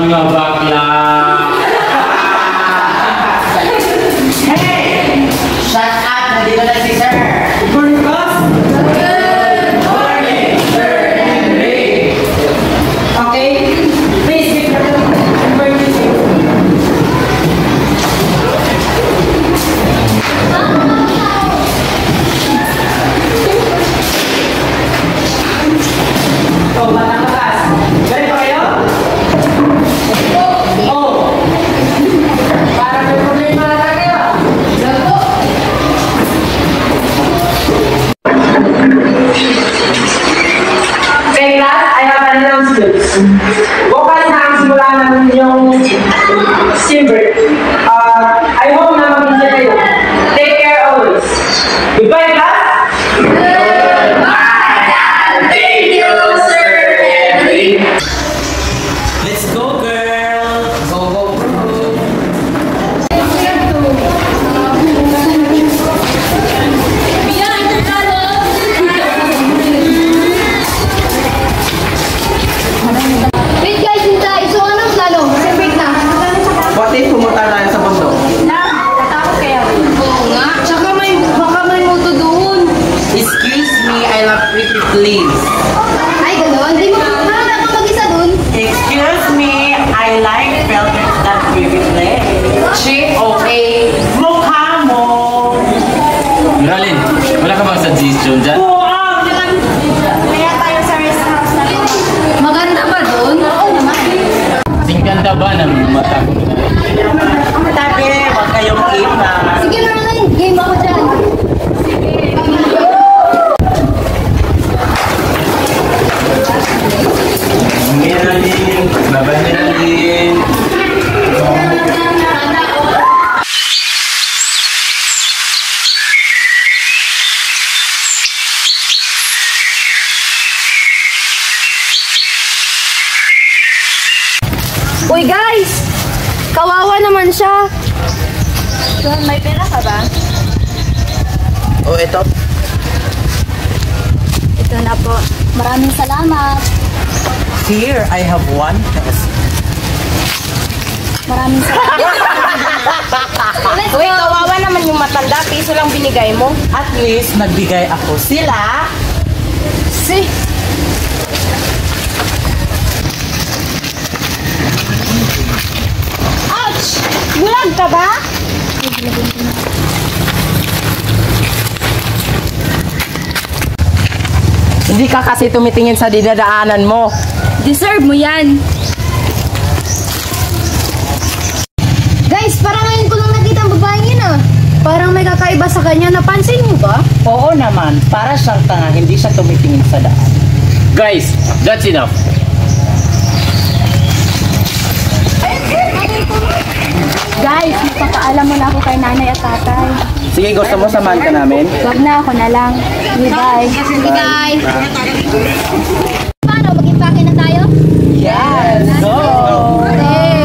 mga bakla. Hey! Shut up! Nandito na si sir! Good morning, class! Good morning, Sir Henry! Okay, please give the emergency. Oh, batang class. Ready pa kayo? Oh! Para may problema na tayo. Okay, class, I have an announcement. Bukas na ang simula ng inyong Simber. I hope na mag-enjoy kayo. Take care always. Goodbye, class! Thank you, Sir Henry! Let's go, girl! Go, go, go! Wait guys, hintay. So anong plano? Break na. What if pumunta tayo sa bundok? Natakot kaya. Oo nga. Tsaka baka may moto doon. Excuse me, I love pretty please. Ay, gano'n. Di mo ka mag-isa doon. Excuse me, I like velvet that pretty please. She okay. Mukha mo. Ralin, wala ka bang suggestion dyan? Kaya tayo sa rest house na rin. Maganda ba doon? Oo naman. Singkanta ba ng mata ko? Tabi, huwag kayong ipa. Sige na lang. Game ako dyan. Miralin, babay Miralin. Uy guys! Kawawa naman siya. John, may pera ka ba? Oh, ito. Ito na po. Maraming salamat. Here, I have one. Maraming salamat. Uy, kawawa naman yung matanda. Piso lang binigay mo. At least, nagbigay ako sila. Ouch! Bulag ka ba? Hindi ka kasi tumitingin sa dinadaanan mo. Deserve mo yan. Guys, parang ngayon ko lang nakita ang babaeng yun ah. Parang may kakaiba sa kanya. Napansin mo ba? Oo naman, para siyang tanga, hindi siya tumitingin sa daan. Guys, that's enough. Guys, magpapaalam mo na ako kay nanay at tatay. Sige, gusto mo samahan ka namin? Wag na, ako na lang. Bye. Bye. Paano? Mag-impake na tayo? Yes! Go! Okay.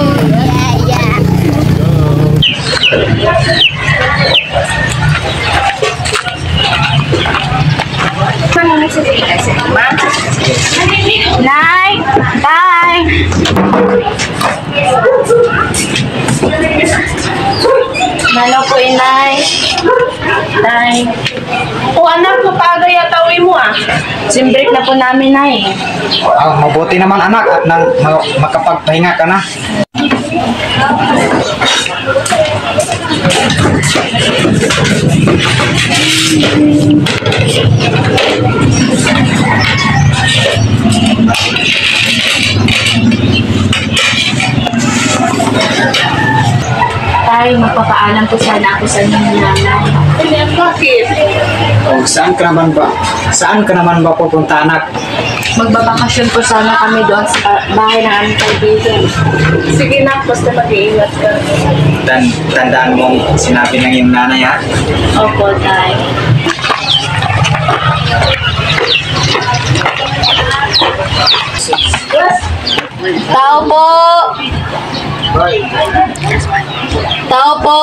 Yeah. Nay! Bye! Nalo po, inay. Nay. O anak, mapaga yata uwi mo ah. Simbreak na po namin, nay. Mabuti naman anak at makapagpahinga ka na. Tay, magpapaalam po sana ako sa inyo nanay. Bakit? O, saan ka naman ba pupunta anak? Magbabakasyon po sana kami doon sa bahay ng aming kaibigan. Sige na, basta mag-iingat ka. Tandaan mong sinabi ng iyong nanay ha? Opo, tay. Tao po! Tao po!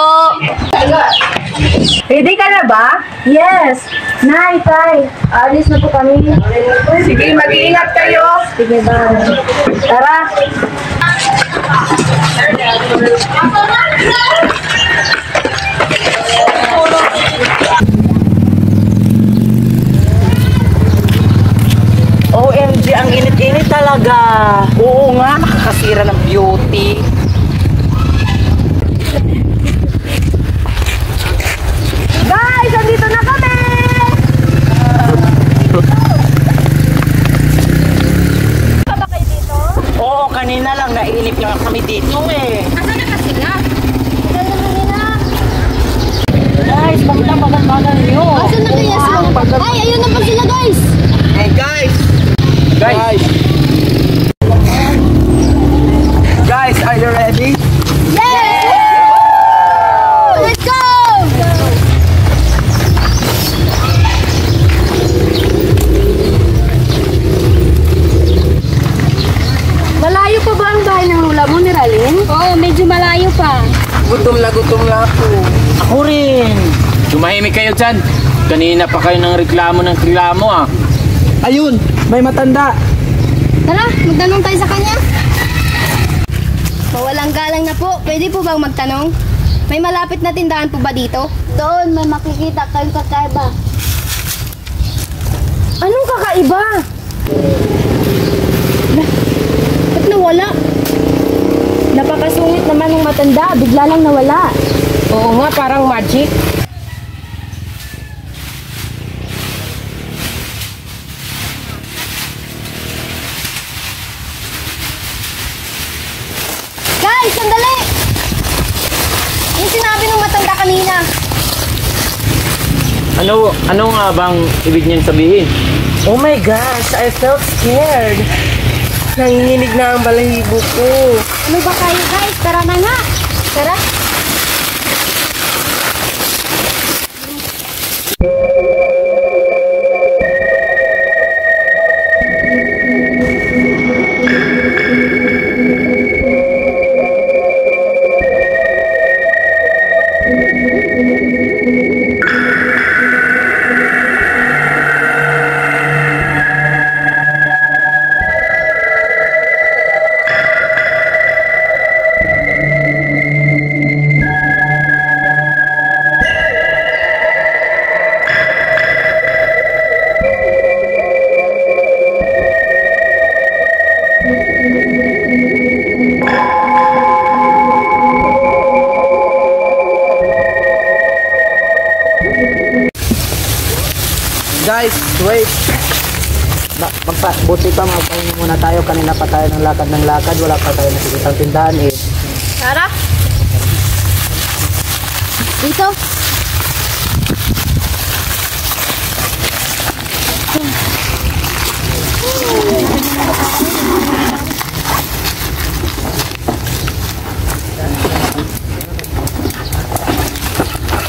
Ready ka na ba? Yes! Nay, tay! Alis na po kami. Sige, mag-iingat kayo. Sige ba? Tara! OMG, ang init-init talaga. Oo nga, nakakasira ng beauty. Guys, andito na kami! Ba kayo dito? Oo, kanina lang, nainip lang kami dito eh. Asan na ba sila? Guys, bakit ang bagal-bagal nyo? Asan na kaya sila? Ay, ayun na pa sila guys! Hey guys! Guys, are you ready? Yes! Let's go! Malayo pa ba ang bahay ng lula mo ni Ralyn? Oo, medyo malayo pa. Gutom na ako. Ako rin. Tumahimik kayo dyan. Kanina pa kayo ng reklamo ah. Ayun, may matanda. Tara, magtanong tayo sa kanya. Mawalang galang na po. Pwede po bang magtanong? May malapit na tindahan po ba dito? Doon, may makikita kayong kakaiba. Anong kakaiba? Ba't nawala? Napakasungit naman ng matanda. Bigla lang nawala. Oo nga, parang magic. Guys, sandali! Yung sinabi ng matanda kanina. Ano nga bang ibig niyan sabihin? Oh my gosh, I felt scared. Nanginginig na ang balahibo ko. Ano ba kayo guys? Tara na nga. Tara. Guys, wait. Buti pa, magpahinga muna tayo. Kanina pa tayo ng lakad. Wala pa tayo nakikitang tindahan eh. Tara. Dito.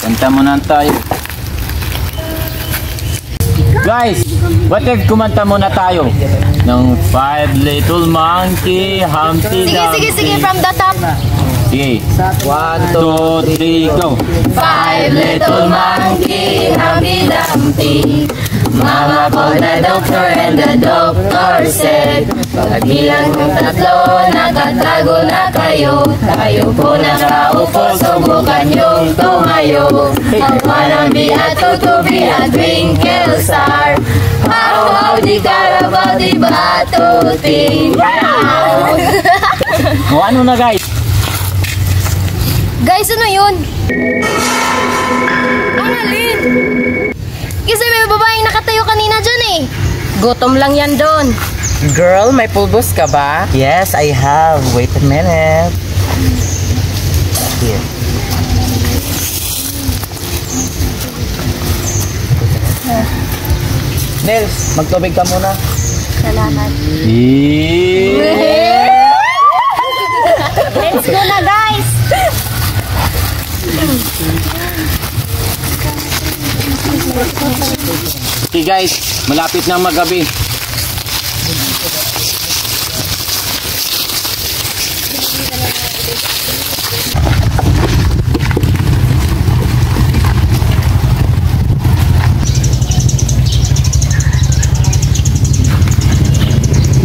Kanta muna tayo. Guys, what if kumanta muna tayo ng Five Little Monkey, Humpty Dumpty. Sige, from the top. Sige. 1, 2, 3, go. Five little monkey, Humpty Dumpty. Mama called the doctor and the doctor said, pagbilang ng tatlo, nakatago na kayo. Tayo po nakaupo, subukan yung tumayo. I wanna be a to be a twinkle star. How di Carabao, di batuting. O ano na guys? Guys, ano yun? Ang alin? Kasi may babaeng nakatayo kanina dyan eh. Gutom lang yan doon. Girl, may pulbos ka ba? Yes, I have. Wait a minute. Here. Nels, magtubig ka muna. Salamat. Let's go na guys! Okay guys, malapit na magabi.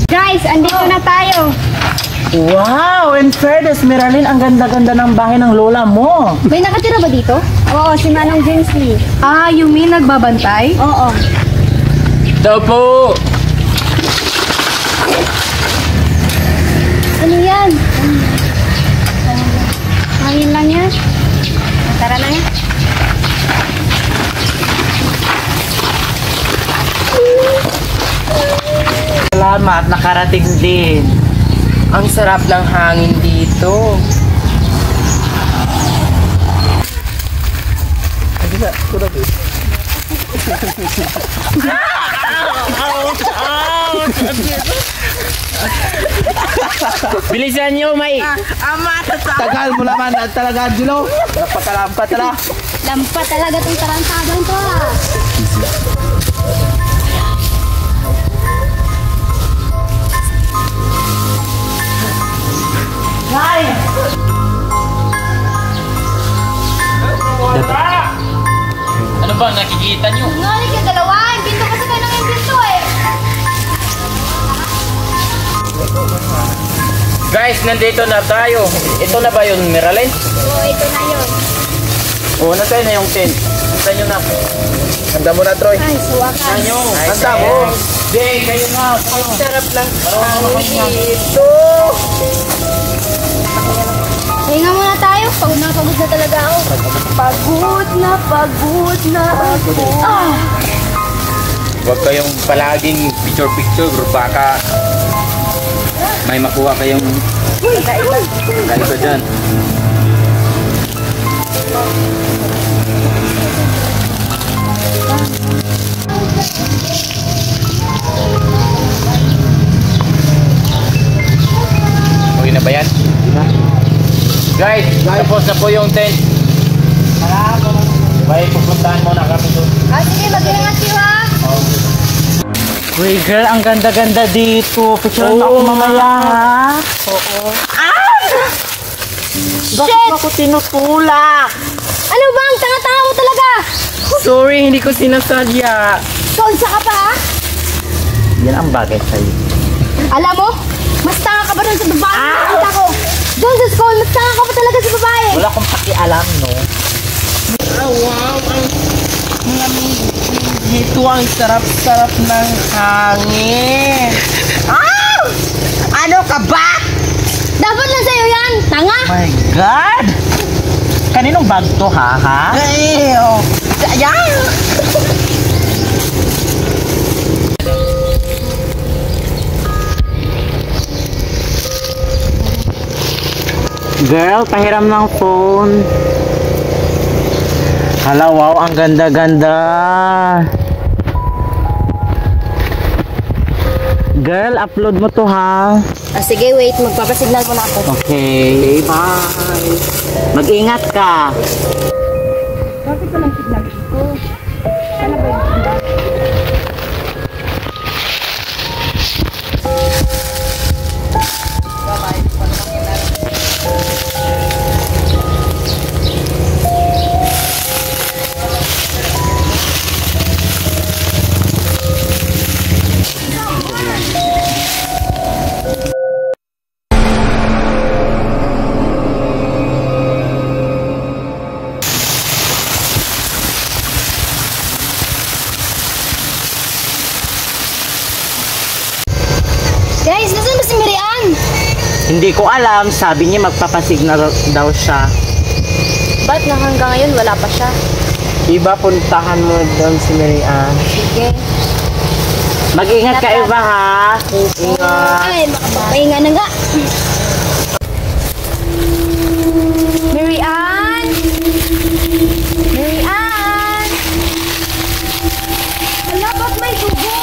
Guys, andito na tayo. Wow! In fairness, Meralyn, ang ganda-ganda ng bahay ng lola mo. May nakatira ba dito? Oo, si Manong Jinsley. Ah, you mean nagbabantay? Oo. Daw po! Ano yan? Hangin lang yan. Tara na yan. Salamat, nakarating din. Ang sarap ng hangin dito. Bilisan nyo, may... Tagal mo naman talaga, Angelo. Napakalampat na. Lampa talaga itong tarantagang to ah. Ano ba, nakikita nyo? Ngali ka dalawa, pinto kasi kayo ng pinto eh. Guys, nandito na tayo. Ito na ba yun, Meralyn? Oo, ito na yun. Oo, nandito na yung tent. Handa nyo na. Handa mo na, Troy. Ay, suwakan. Handa nyo. Handa mo. Di, kayo na. Sarap lang. Dito. Hinga muna tayo. Pagod na talaga ako. Pagod na ako. Ah! Huwag kayong palaging picture-picture. Baka may makuha kayong kaiba dyan. Okay na ba yan? Guys, tapos na po yung tent. Bye, pupuntahan muna kami doon. Ah, sige, mag-ingat kayo ha. Uy, girl, ang ganda-ganda dito. Picture na ako mamaya, ha? Oo. Bakit ako tinutulak? Ano bang? Tanga-tanga mo talaga. Sorry, hindi ko sinasadya. Kaunsa ka pa ha? Yan ang bagay sa'yo. Alam mo, mas tanga ka ba dun sa babae? Nakita ko. Doon sa school, mas tanga ka pa talaga sa babae. Wala akong pakialam, no? Wow, dito ang sarap-sarap ng hangin. Ano ka ba? Dapat lang sa'yo yan, tanga. My God! Kaninong bag to, ha? Ay, oh. Ayan! Girl, pahiram ng phone. Hala, wow, ang ganda-ganda. Girl, upload mo to, ha? Ah, sige, wait. Magpapasignal mo na ako. Okay, bye. Mag-ingat ka. Bakit walang signal dito? Sana ba yung signal? Guys, nasan ba si Marian? Hindi ko alam, sabi niya magpapasignal daw siya. Ba't na hanggang ngayon wala pa siya? Iba, puntahan mo doon si Marian. Sige. Mag-ingat ka, Eva, ha? Ingat. Ay, makapapahinga na nga. Marian! Marian! Hala, ba't may dugo?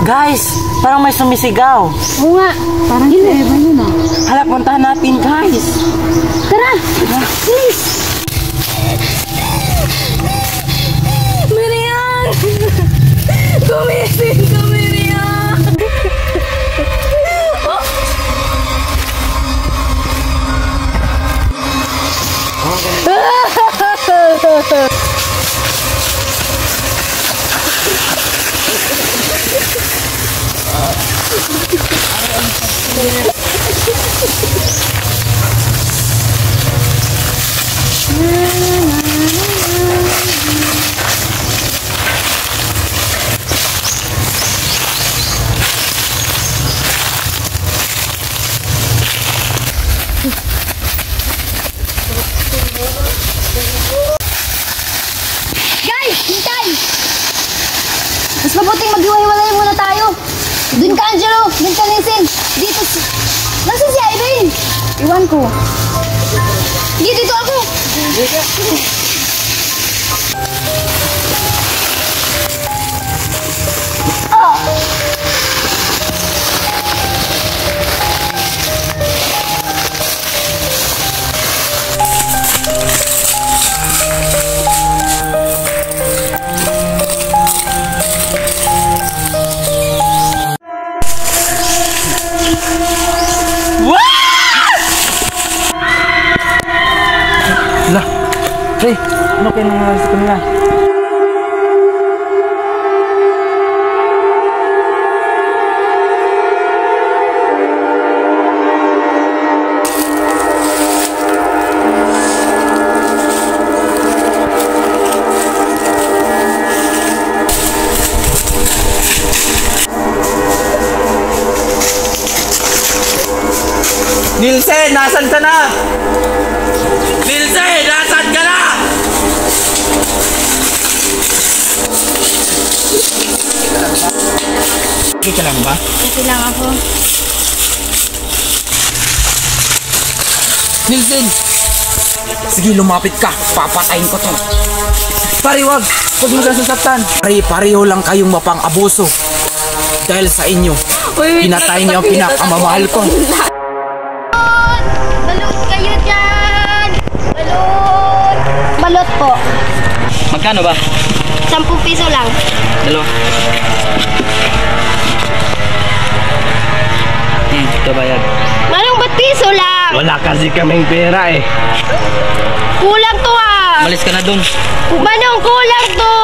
Guys, parang may sumisigaw. Oo nga, parang si Eva yun ah. Hala, puntahan natin, guys. Tara! Please! Marian! Gumising ka, Marian! Guys, hintay! Mas mabuting maghiwa-hiwalay muna tayo. Doon ka, Angelo. Doon ka, Listen. Dito si... Nasaan si Irene? Iwan ko. Hindi, dito ako. Lah, hey, ano kayo nangyari sa kanila? Nilsen, nasan ka na? Nilsen, nasan ka na? Okay ka lang ba? Okay lang ako. Nilsen! Sige, lumapit ka. Papatayin ko to. Pare, wag! Huwag mo sasaktan. Pare, pareho lang kayong mapang-abuso. Dahil sa inyo, pinatay niyo ang pinakamamahal ko. Balot kayo dyan! Balot! Balot po. Magkano ba? 10 piso lang. Dalawa. Ito bayad. Manong ba't piso lang? Wala kasi kaming pera eh. Kulang to ah! Umalis ka na dun. Manong, kulang to!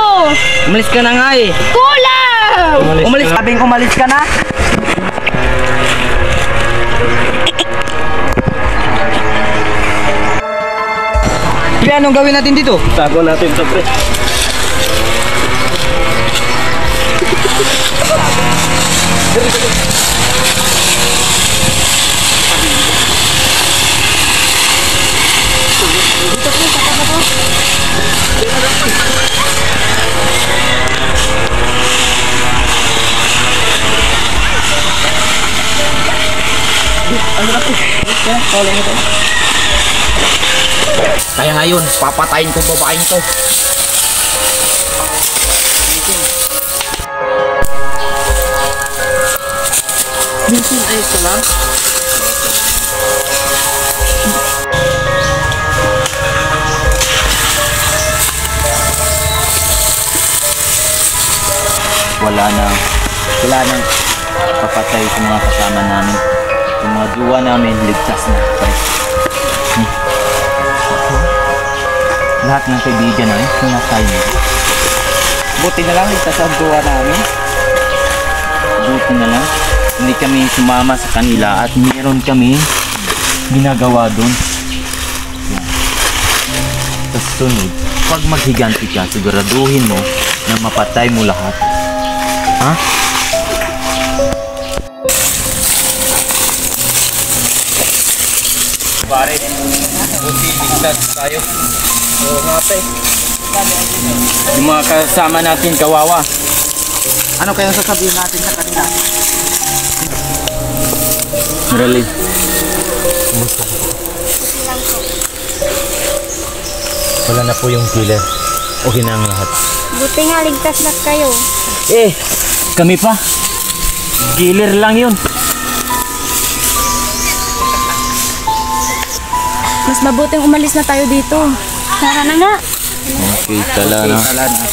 Umalis ka na nga eh. Kulang! Umalis. Sabing umalis ka na? Pre, anong gawin natin dito? Tago natin ito, pre. Kaya ngayon, papatayin ko babaeng to. Minsan ayos ka lang? Wala nang papatay sa mga kasama namin. Yung mga duwa namin, ligtas na. Lahat ng kaibigan namin, pinatay mo. Buti na lang, ligtas ang duwa namin. Buti na lang, hindi kami sumama sa kanila at meron kami ginagawa doon. Sa sunod, pag maghiganti ka, siguraduhin mo na mapatay mo lahat. Ha? Pare, buti ligtas tayo. Oo nga pa eh. Yung mga kasama natin, kawawa. Ano kayang sasabihin natin sa kanila? Really? Wala na po yung killer. Okay na ang lahat. Buti nga, ligtas na kayo. Kami pa. Killer lang yun. Mas mabuting umalis na tayo dito. Tara na nga. Okay, tala na. Tala na.